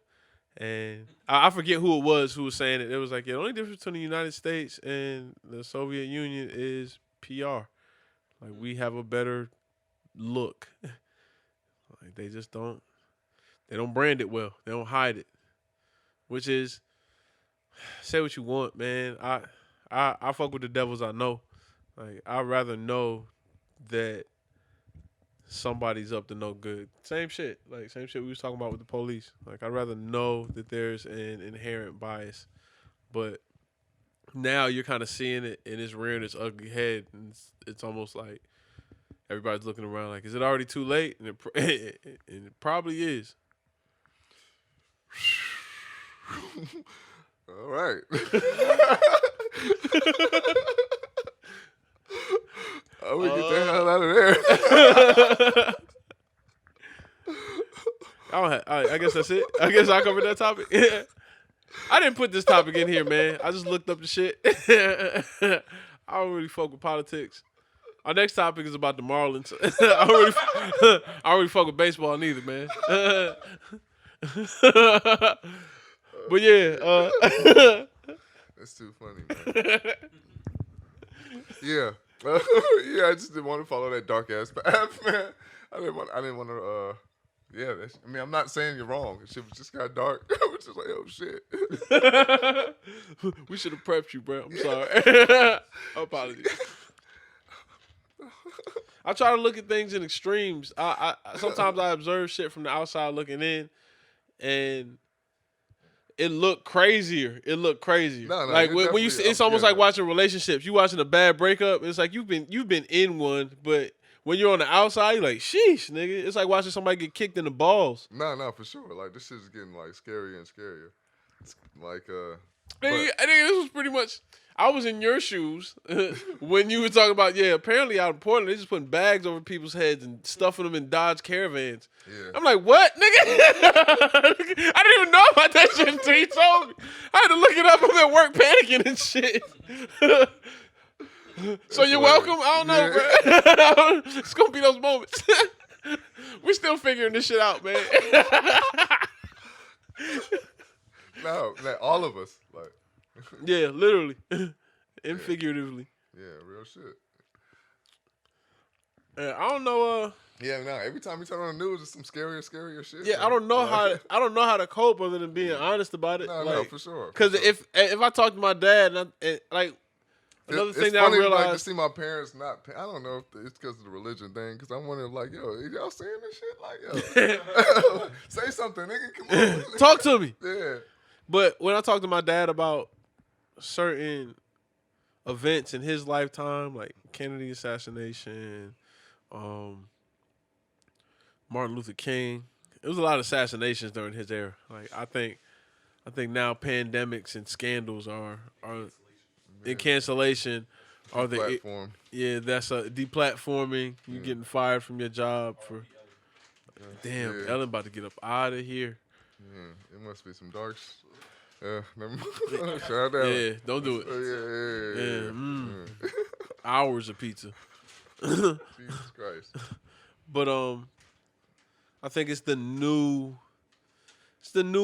and I forget who it was who was saying it. It was like, yeah, the only difference between the United States and the Soviet Union is PR. Like, we have a better look. Like, they just don't brand it well. They don't hide it. Which is, say what you want, man. I fuck with the devils I know. Like, I'd rather know that somebody's up to no good. Same shit we was talking about with the police. Like, I'd rather know that there's an inherent bias, but now you're kind of seeing it in its rearing its ugly head, and it's almost like everybody's looking around like, is it already too late? And it probably is. All right. I'm gonna get the hell out of there. I guess that's it. I guess I covered that topic. I didn't put this topic in here, man. I just looked up the shit. I don't really fuck with politics. Our next topic is about the Marlins. I don't really fuck with baseball neither, man. But yeah. That's too funny, man. Yeah. Yeah, I just didn't want to follow that dark ass path, man. I didn't want to. Yeah, I'm not saying you're wrong. Shit was just got dark. I was just like, oh shit. We should have prepped you, bro. I'm sorry. Apologies. I try to look at things in extremes. I sometimes I observe shit from the outside looking in, and it looked crazier. No, like when you see, it's almost like watching relationships. You watching a bad breakup. It's like you've been in one, but when you're on the outside, you're like, sheesh, nigga. It's like watching somebody get kicked in the balls. No, for sure. Like this shit is getting like scarier and scarier. It's like I think this was pretty much. I was in your shoes when you were talking about, apparently out in Portland, they just putting bags over people's heads and stuffing them in Dodge Caravans. Yeah. I'm like, what, nigga? I didn't even know about that shit until you told me. I had to look it up. I'm at work panicking and shit. So you're welcome? I don't know, bro. It's going to be those moments. We're still figuring this shit out, man. No, like all of us. Like. Yeah, literally. And figuratively. Yeah, real shit. I don't know. Yeah, no. Every time you turn on the news, it's some scarier shit. Yeah, I don't know how to cope other than being honest about it. No, for sure. Because if I talk to my dad, and like another thing that I realized, like, to see my parents not. I don't know if it's because of the religion thing. Because I'm wondering, like, yo, y'all seeing this shit? Like, yo, say something, nigga. Come on, talk to me. Yeah. But when I talk to my dad about certain events in his lifetime, like Kennedy assassination, Martin Luther King. It was a lot of assassinations during his era. Like I think now pandemics and scandals are in cancellation are the platform. That's a deplatforming. You getting fired from your job for damn. Ellen about to get up out of here. Yeah, it must be some dark. Never mind. Shout out. Yeah, don't do it. Yeah. Hours of pizza. Jesus Christ. But I think it's the new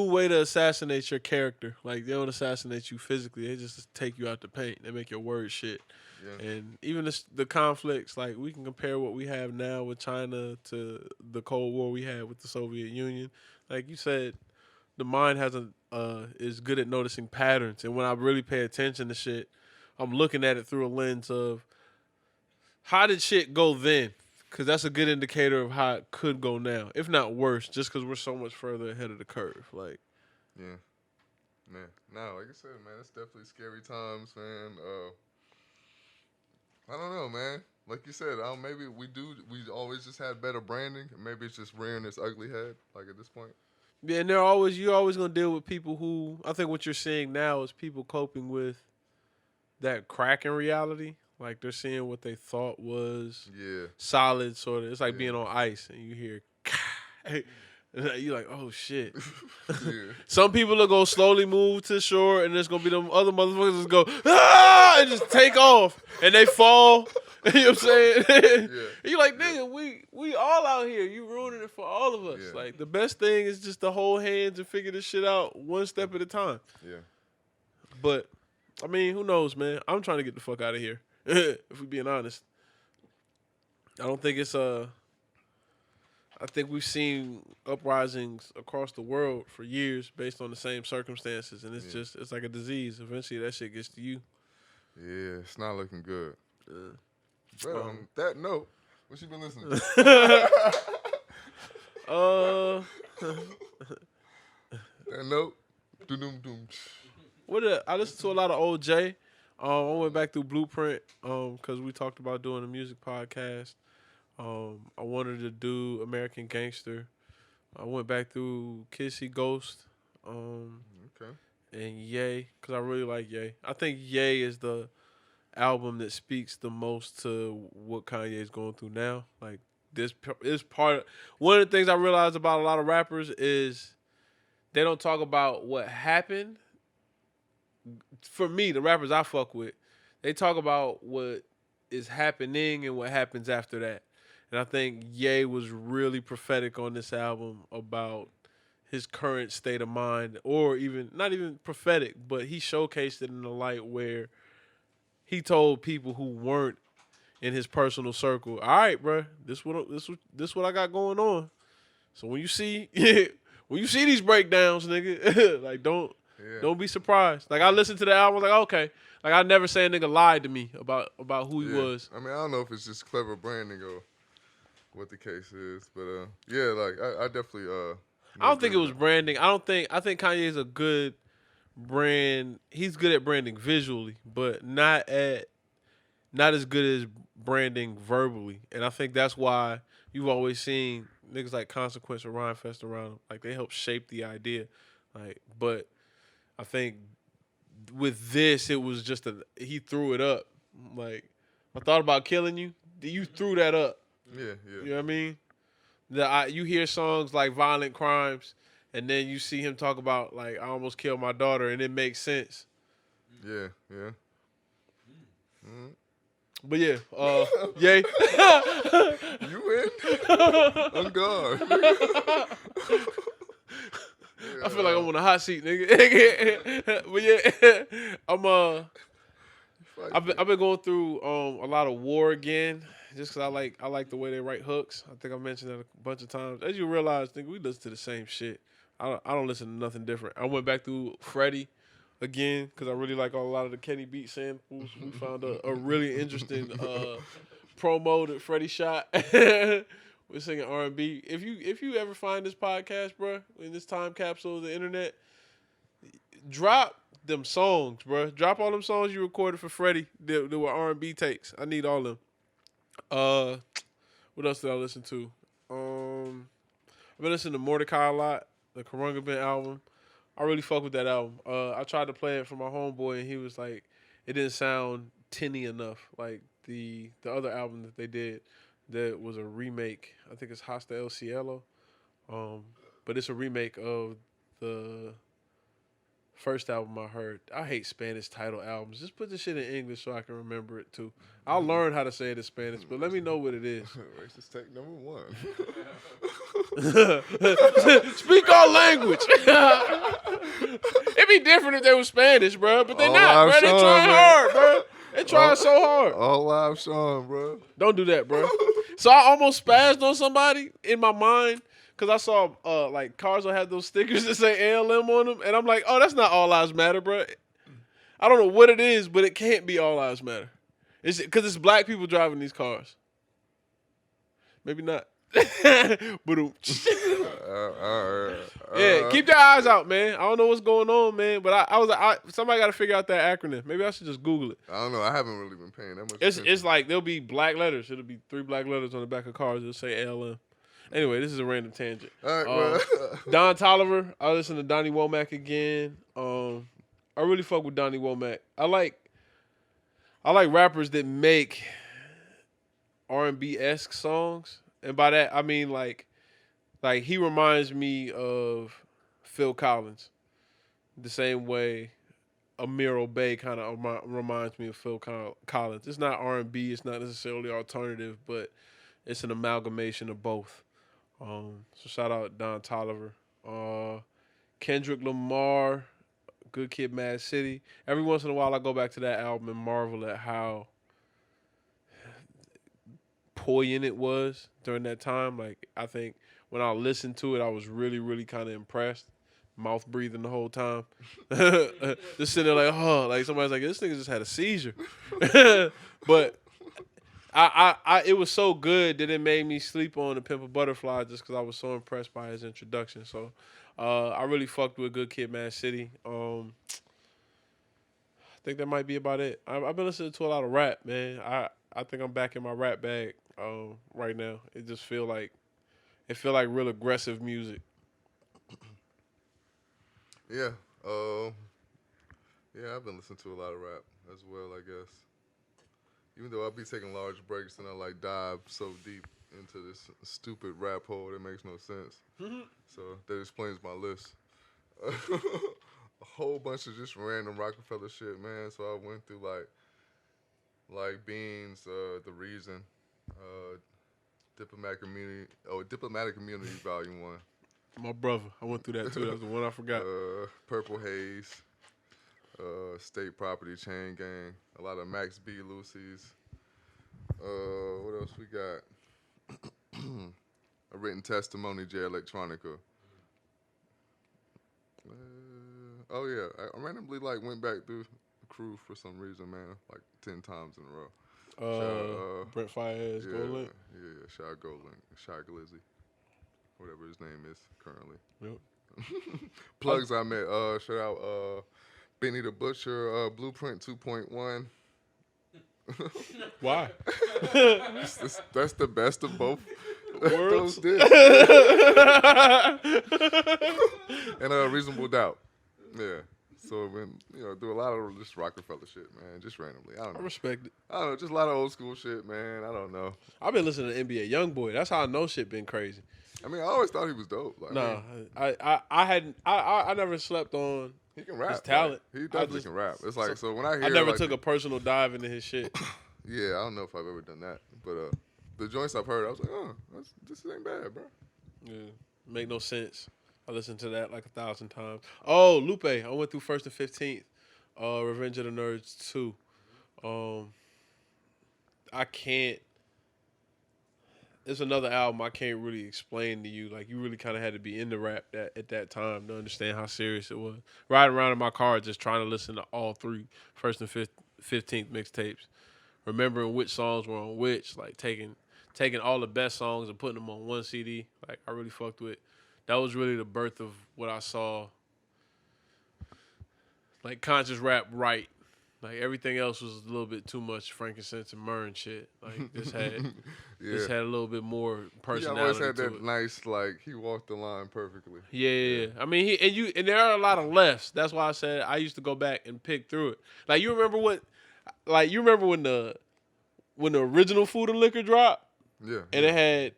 way to assassinate your character. Like they don't assassinate you physically; they just take you out the paint. They make your words shit. Yeah. And even the conflicts, like we can compare what we have now with China to the Cold War we had with the Soviet Union. Like you said, the mind is good at noticing patterns, and when I really pay attention to shit, I'm looking at it through a lens of how did shit go then? Because that's a good indicator of how it could go now, if not worse, just because we're so much further ahead of the curve. Like, yeah, man. No, like I said, man, it's definitely scary times, man. I don't know, man. Like you said, maybe we always just had better branding, and maybe it's just rearing its ugly head. Like at this point. Yeah, and you're always gonna deal with people who I think what you're seeing now is people coping with that crack in reality. Like they're seeing what they thought was solid, sort of. It's like being on ice and you hear, you're like, oh shit. Some people are gonna slowly move to shore, and there's gonna be them other motherfuckers that go and just take off, and they fall. You know what I'm saying? And you're like, nigga, we all out here. You ruining it for all of us. Yeah. Like the best thing is just to hold hands and figure this shit out one step at a time. Yeah. But I mean, who knows, man? I'm trying to get the fuck out of here. If we're being honest, I don't think it's I think we've seen uprisings across the world for years based on the same circumstances, and it's like a disease. Eventually, that shit gets to you. Yeah, it's not looking good. But on that note, what you been listening to? That note. Doom. I listen to a lot of old Jay. I went back through Blueprint because we talked about doing a music podcast. I wanted to do American Gangster. I went back through Kissy Ghost. Okay. And Ye, because I really like Ye. I think Ye is the album that speaks the most to what Kanye is going through now. Like, this is part of, one of the things I realized about a lot of rappers is they don't talk about what happened. For me, the rappers I fuck with, they talk about what is happening and what happens after that. And I think Ye was really prophetic on this album about his current state of mind, or even not even prophetic, but he showcased it in a light where he told people who weren't in his personal circle, all right, bro, this what I got going on. So when you see these breakdowns, nigga, like don't be surprised. Like I listened to the album, I was like, okay. Like I never say a nigga lied to me about who he was. I mean, I don't know if it's just clever branding or what the case is, but yeah, like I definitely I don't think it was branding. I think Kanye is a good brand. He's good at branding visually, but not as good as branding verbally. And I think that's why you've always seen niggas like Consequence or Rhyme Fest around him. Like they help shape the idea. Like, but I think with this, it was just he threw it up. Like, I thought about killing you. You threw that up. Yeah. You know what I mean? You hear songs like Violent Crimes, and then you see him talk about, like, I almost killed my daughter, and it makes sense. Yeah. But yeah, Ye. You win? On guard. I feel like I'm on a hot seat, nigga. But yeah, I've been going through a lot of War again, just because I like the way they write hooks. I think I mentioned that a bunch of times. As you realize, nigga, we listen to the same shit. I don't listen to nothing different. I went back through Freddie again because I really like a lot of the Kenny Beat samples. We found a really interesting promo that Freddie shot. We're singing R&B. If you ever find this podcast, bro, in this time capsule of the internet, drop them songs, bro. Drop all them songs you recorded for Freddie that were R&B takes. I need all them. What else did I listen to? I've been listening to Mordecai a lot, the Karunga Ben album. I really fuck with that album. I tried to play it for my homeboy, and he was like, it didn't sound tinny enough, like the other album that they did that was a remake. I think it's Hasta El Cielo. But it's a remake of the first album I heard. I hate Spanish title albums. Just put the shit in English so I can remember it too. I'll learn how to say it in Spanish, but let me know what it is. Racist take number one. Speak our language. It'd be different if they were Spanish, bro, but they're not, bro. They trying hard, bro. They trying so hard. All live Sean, bro. Don't do that, bro. So I almost spazzed on somebody in my mind because I saw like cars will have those stickers that say ALM on them, and I'm like, oh, that's not All Lives Matter, bro. I don't know what it is, but it can't be All Lives Matter. It's because it's black people driving these cars. Maybe not. But yeah, keep your eyes out, man. I don't know what's going on, man. But I was like, somebody got to figure out that acronym. Maybe I should just Google it. I don't know. I haven't really been paying that much attention. It's like there'll be black letters. It'll be 3 black letters on the back of cars. It'll say ALM. Anyway, this is a random tangent. All right, bro. Don Toliver. I listen to Donnie Womack again. I really fuck with Donnie Womack. I like rappers that make R&B-esque songs. And by that, I mean like he reminds me of Phil Collins. The same way Amir Obey kind of reminds me of Phil Collins. It's not R&B. It's not necessarily alternative, but it's an amalgamation of both. So shout out Don Toliver. Kendrick Lamar, Good Kid, Mad City. Every once in a while I go back to that album and marvel at how poignant it was during that time. Like, I think when I listened to it, I was really, really kind of impressed. Mouth breathing the whole time. Just sitting there like, oh, like somebody's like, this nigga just had a seizure. But it was so good that it made me sleep on The Pimp a Butterfly just because I was so impressed by his introduction. So I really fucked with Good Kid, Mad City. think that might be about it. I've been listening to a lot of rap, man. I think I'm back in my rap bag right now. It just feel like real aggressive music. Yeah. Yeah, I've been listening to a lot of rap as well, I guess. Even though I'll be taking large breaks and I like dive so deep into this stupid rap hole that makes no sense. So that explains my list. A whole bunch of just random Rockefeller shit, man. So I went through like Beans, The Reason, Diplomatic Community Volume 1. My brother, I went through that too. That was the one I forgot. Purple Haze, State Property Chain Gang, a lot of Max B. Lucy's. What else we got? A Written Testimony, J Electronica. Oh yeah, I randomly went back through the crew for some reason, man, like 10 times in a row. Brent Fayez, yeah, Golink. Yeah, Shy Golink, Shy Glizzy, whatever his name is currently. Yep. Plugs I met. Shout out Benny the Butcher, Blueprint 2.1. Why? That's the best of both Worlds. those did. And Reasonable Doubt. Yeah. So when do a lot of just Rockefeller shit, man, just randomly. I don't know. I respect it. I don't know, just a lot of old school shit, man. I don't know. I've been listening to NBA YoungBoy. That's how I know shit been crazy. I mean, I always thought he was dope. Nah, I never slept on he can rap. his talent. Like, he definitely can rap. It's like so when I hear I never like, took a personal dive into his shit. Yeah, I don't know if I've ever done that, but the joints I've heard, I was like, oh, this ain't bad, bro. Yeah, make no sense. I listened to that like 1,000 times. Oh, Lupe, I went through 1st and 15th. Revenge of the Nerds 2. I can't. It's another album I can't really explain to you. Like, you really kind of had to be into rap at that time to understand how serious it was. Riding around in my car just trying to listen to all 3 1st and 15th mixtapes. Remembering which songs were on which. Like, taking all the best songs and putting them on one CD. Like, I really fucked with. That was really the birth of what I saw. Like, conscious rap right. Like, everything else was a little bit too much frankincense and myrrh and shit. Like, this had this had a little bit more personality. He always had that to it. nice, like, he walked the line perfectly. Yeah. I mean, and there are a lot of lefts. That's why I said I used to go back and pick through it. Like, you remember when the original Food and Liquor dropped? Yeah. And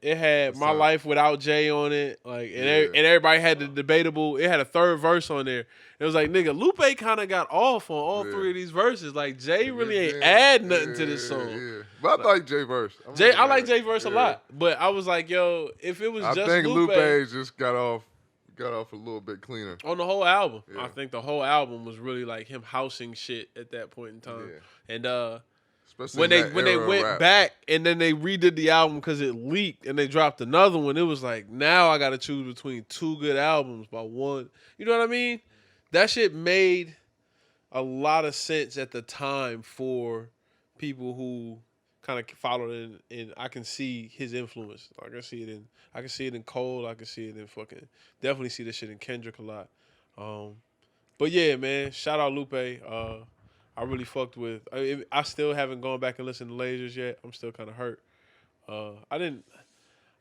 it had My Life Without Jay on it, like, and everybody had the debatable. It had a third verse on there. It was like, nigga, Lupe kind of got off on all 3 of these verses. Like, Jay really ain't add nothing to this song. Yeah. But I like Jay verse. I like Jay verse a lot. But I was like, yo, if it was I just think Lupe just got off a little bit cleaner on the whole album. Yeah. I think the whole album was really like him housing shit at that point in time. Yeah. And especially when they went back and then they redid the album because it leaked and they dropped another one, it was like, now I got to choose between 2 good albums by one. You know what I mean? That shit made a lot of sense at the time for people who kind of followed and I can see his influence. I can see it in Cole. I can see it in definitely see this shit in Kendrick a lot. But yeah, man, shout out Lupe. I really fucked with. I still haven't gone back and listened to Lasers yet. I'm still kind of hurt.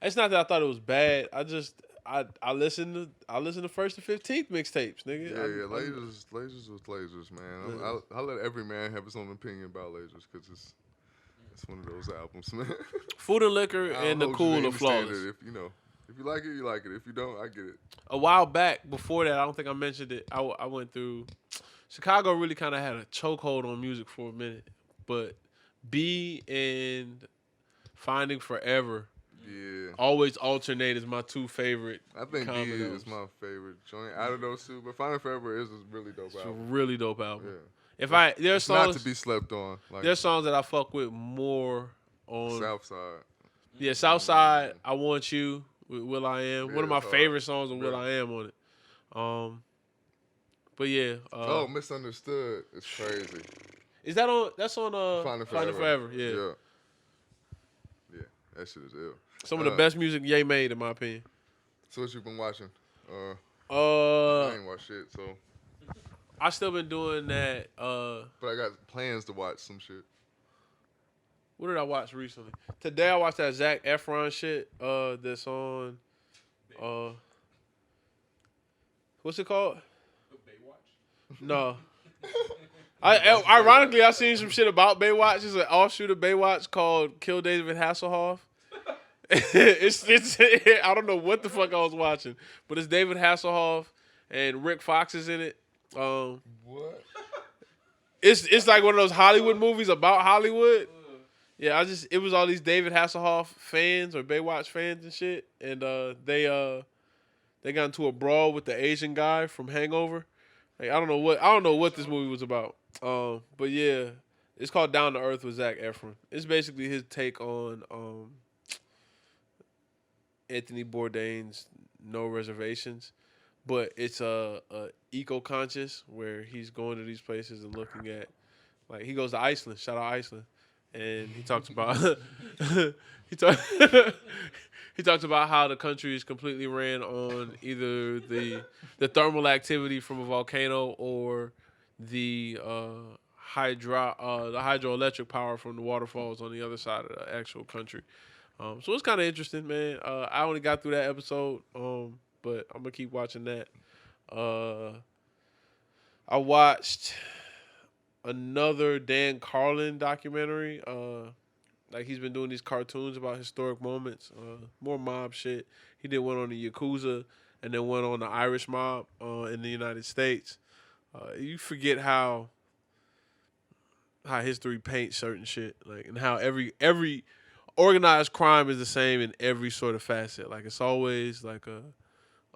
It's not that I thought it was bad. I listened to 1st and 15th mixtapes, nigga. Yeah. Lasers was Lasers, man. Yeah. I let every man have his own opinion about Lasers because it's one of those albums, man. Food and Liquor and The Cool are flawless. If you like it, you like it. If you don't, I get it. A while back, before that, I don't think I mentioned it. I went through. Chicago really kind of had a chokehold on music for a minute, but B and Finding Forever always alternate as my 2 favorite. I think B combos. is my favorite joint out of those 2, but Finding Forever is a really dope album. It's a really dope album. Yeah. There's it's not songs to be slept on. Like, there's songs that I fuck with more on Southside. Yeah, Southside. I Want You with Will I Am. One of my that's favorite songs with Yeah. Will I Am on it. But yeah. Misunderstood. It's crazy. Is that on? That's on Finding Forever. Yeah. Yeah, that shit is ill. Some of the best music Ye made, in my opinion. So what you been watching? I Uh, ain't watch shit, so I still been doing that. But I got plans to watch some shit. What did I watch recently? Today I watched that Zac Efron shit. That's on. What's it called? Baywatch. No. Ironically, I seen some shit about Baywatch. It's an offshoot of Baywatch called Kill David Hasselhoff. it's I don't know what the fuck I was watching, but it's David Hasselhoff and Rick Fox is in it. What? It's like one of those Hollywood movies about Hollywood. Yeah, it was all these David Hasselhoff fans or Baywatch fans and shit, and they got into a brawl with the Asian guy from Hangover. Like, I don't know what this movie was about. But yeah, it's called Down to Earth with Zac Efron. It's basically his take on Anthony Bourdain's No Reservations, but it's eco-conscious where he's going to these places and looking at, like, he goes to Iceland. Shout out Iceland. And he talks about he talks about how the country is completely ran on either the thermal activity from a volcano or the hydroelectric power from the waterfalls on the other side of the actual country. So it's kind of interesting, man. I only got through that episode, but I'm gonna keep watching that. I watched another Dan Carlin documentary. Like, he's been doing these cartoons about historic moments, more mob shit. He did one on the Yakuza and then one on the Irish mob in the United States. You forget how history paints certain shit, like, and how every organized crime is the same in every sort of facet. Like, it's always like a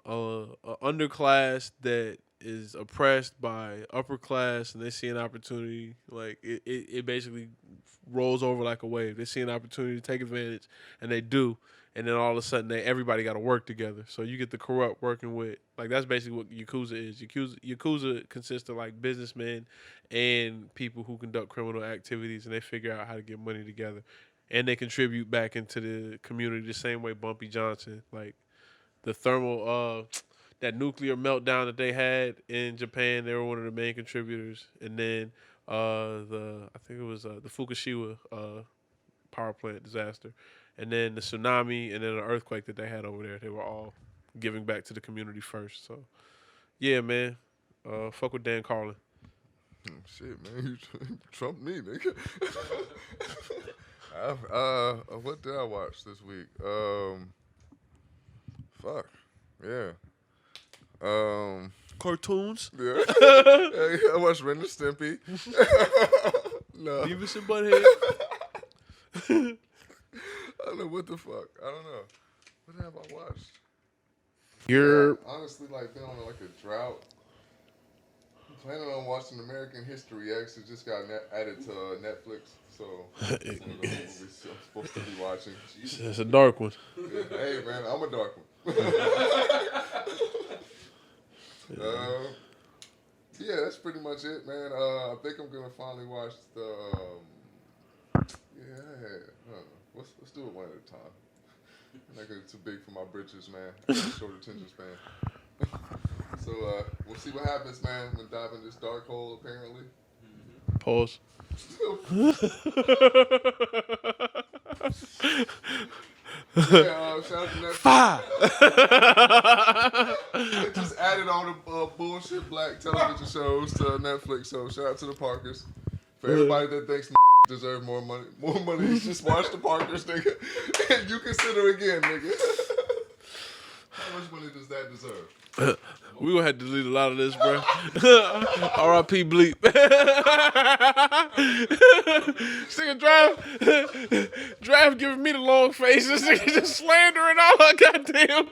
underclass that is oppressed by upper class, and they see an opportunity. Like, it basically rolls over like a wave. They see an opportunity to take advantage, and they do. And then all of a sudden, everybody got to work together. So you get the corrupt working with, like, that's basically what Yakuza is. Yakuza consists of, like, businessmen and people who conduct criminal activities, and they figure out how to get money together. And they contribute back into the community the same way Bumpy Johnson, like, the thermal, that nuclear meltdown that they had in Japan, they were one of the main contributors. And then I think it was the Fukushima power plant disaster. And then the tsunami and then the earthquake that they had over there. They were all giving back to the community first. So, yeah, man. Fuck with Dan Carlin. Shit, man. You trumped me, nigga. What did I watch this week? Fuck. Yeah. Cartoons? Yeah. I watched Ren and Stimpy. No. Beavis and Butthead? I don't know what the fuck. I don't know. What have I watched? Honestly, like, been on like a drought. I'm planning on watching American History X. It just got added to Netflix, so one of the movies I'm supposed to be watching. Jesus. It's a dark one. Yeah, hey, man, I'm a dark one. Yeah, that's pretty much it, man. I think I'm gonna finally watch the. Let's do it one at a time. Like, it's too big for my britches, man. I got a short attention span. So we'll see what happens, man. I'm gonna dive in this dark hole, apparently. Pause. Yeah, shout out to Netflix. They just added all the bullshit black television shows to Netflix, so shout out to the Parkers. For everybody that thinks deserve more money, just watch the Parkers, nigga. And you consider again, nigga. How much money does that deserve? We gonna have to delete a lot of this, bro. R.I.P. Bleep. Nigga Draft giving me the long face. This nigga just slandering all our goddamn.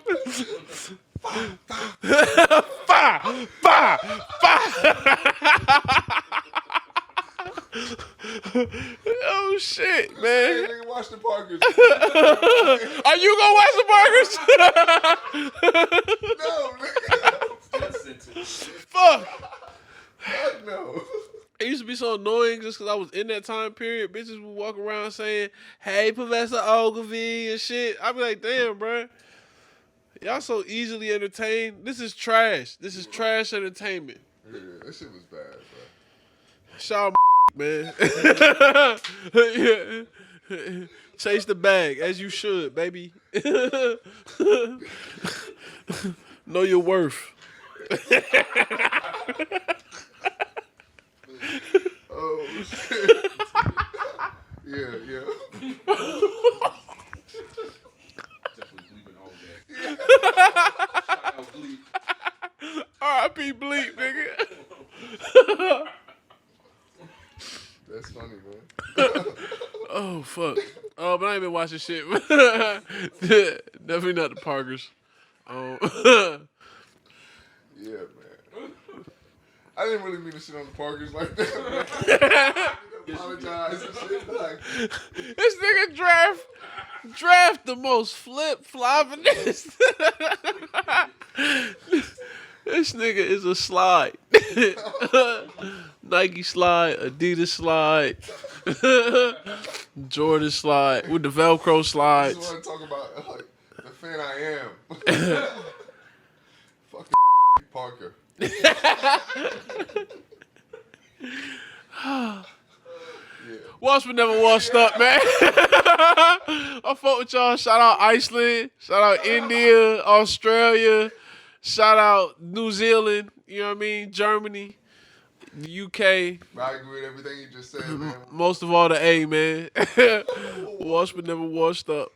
Oh shit, man. Hey, nigga, watch the Parkers. Are you gonna watch the Parkers? No, nigga. Fuck. Fuck no. It used to be so annoying just because I was in that time period. Bitches would walk around saying, "Hey, Professor Ogilvy" and shit. I'd be like, damn, bro. Y'all so easily entertained. This is trash. This is trash entertainment. Yeah, that shit was bad, bro. Shout out, man. Yeah. Chase the bag as you should, baby. Know your worth. Oh shit. Yeah. Definitely bleeping all day. Shout out Bleep. R.I.P. Bleep, nigga. That's funny, man. Oh, fuck. Oh, but I ain't been watching shit. Definitely not the Parkers. Yeah, man. I didn't really mean to shit on the Parkers like that, man. Apologize and shit. Like, This nigga draft the most flip-floppingest. This nigga is a slide. Nike slide, Adidas slide, Jordan slide, with the Velcro I slides. just want to talk about like the fan I am. Fucking Parker. Washed but never washed up, man. I fuck with y'all. Shout out Iceland. Shout out India, Australia. Shout out New Zealand. You know what I mean? Germany, the UK. I agree with everything you just said, man. Most of all the A, man. Washed but never washed up.